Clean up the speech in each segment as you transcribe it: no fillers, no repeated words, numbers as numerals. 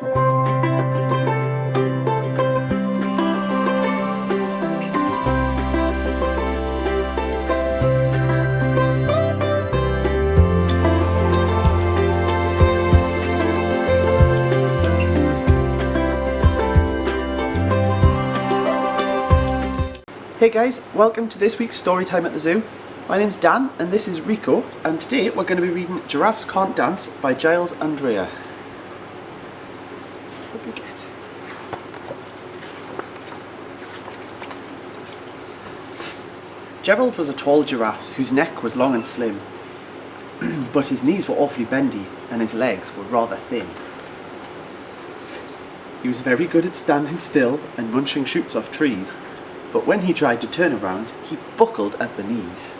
Hey guys, welcome to this week's Storytime at the Zoo. My name's Dan and this is Rico, and today we're going to be reading Giraffes Can't Dance by Giles Andreae. What we get? Gerald was a tall giraffe whose neck was long and slim, but his knees were awfully bendy and his legs were rather thin. He was very good at standing still and munching shoots off trees, but when he tried to turn around, he buckled at the knees.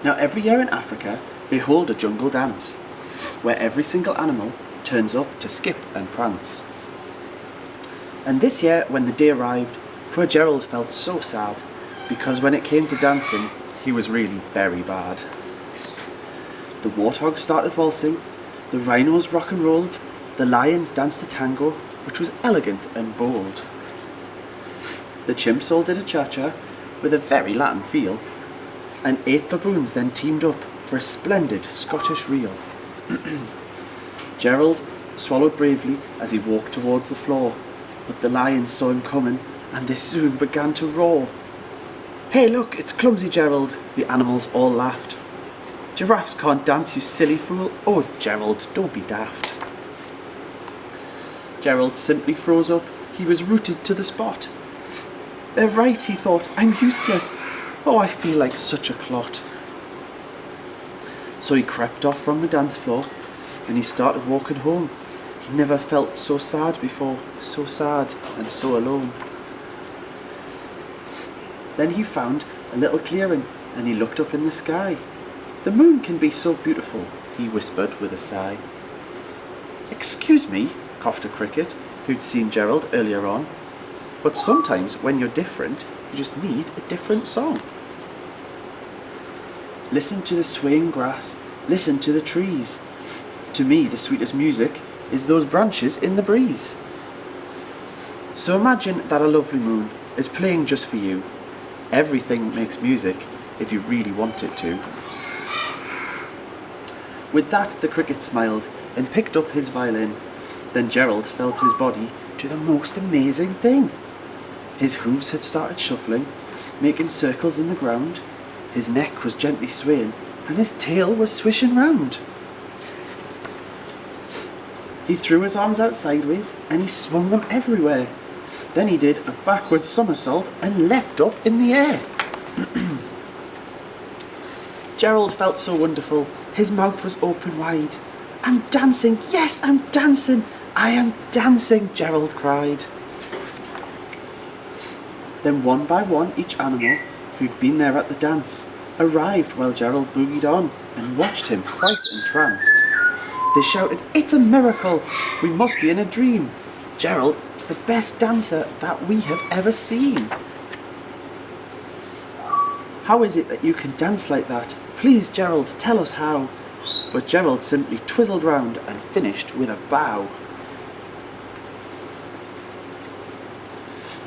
Now every year in Africa, they hold a jungle dance, where every single animal turns up to skip and prance. And this year, when the day arrived, poor Gerald felt so sad, because when it came to dancing, he was really very bad. The warthogs started waltzing, the rhinos rock and rolled, the lions danced a tango, which was elegant and bold. The chimps all did a cha-cha with a very Latin feel, and 8 baboons then teamed up for a splendid Scottish reel. Gerald swallowed bravely as he walked towards the floor, but the lions saw him coming and they soon began to roar. "Hey look, it's clumsy Gerald," the animals all laughed. "Giraffes can't dance, you silly fool. Oh Gerald, don't be daft." Gerald simply froze up. He was rooted to the spot. "They're right," he thought. "I'm useless. Oh, I feel like such a clot." So he crept off from the dance floor and he started walking home. He never felt so sad before, so sad and so alone. Then he found a little clearing and he looked up in the sky. "The moon can be so beautiful," he whispered with a sigh. "Excuse me," coughed a cricket who'd seen Gerald earlier on, "but sometimes when you're different, you just need a different song. Listen to the swaying grass, listen to the trees. To me, the sweetest music is those branches in the breeze. So imagine that a lovely moon is playing just for you. Everything makes music if you really want it to." With that, the cricket smiled and picked up his violin. Then Gerald felt his body do the most amazing thing. His hooves had started shuffling, making circles in the ground. His neck was gently swaying, and his tail was swishing round. He threw his arms out sideways, and he swung them everywhere. Then he did a backward somersault and leapt up in the air. Gerald felt so wonderful. His mouth was open wide. "I'm dancing, yes, I'm dancing. I am dancing," Gerald cried. Then one by one each animal who'd been there at the dance arrived while Gerald boogied on and watched him quite entranced. They shouted, "It's a miracle! We must be in a dream! Gerald is the best dancer that we have ever seen! How is it that you can dance like that? Please Gerald, tell us how!" But Gerald simply twizzled round and finished with a bow.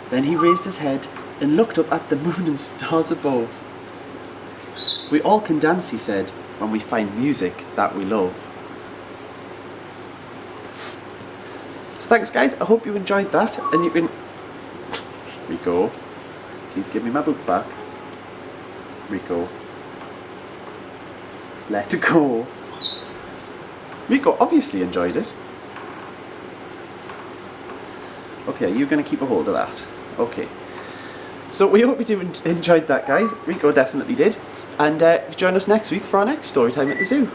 Then he raised his head and looked up at the moon and stars above. "We all can dance," he said, "when we find music that we love." So thanks guys, I hope you enjoyed that, and you can... Rico, please give me my book back. Rico. Let it go. Rico obviously enjoyed it. Okay, you're going to keep a hold of that. Okay. So we hope you enjoyed that, guys. Rico definitely did. And join us next week for our next Storytime at the Zoo.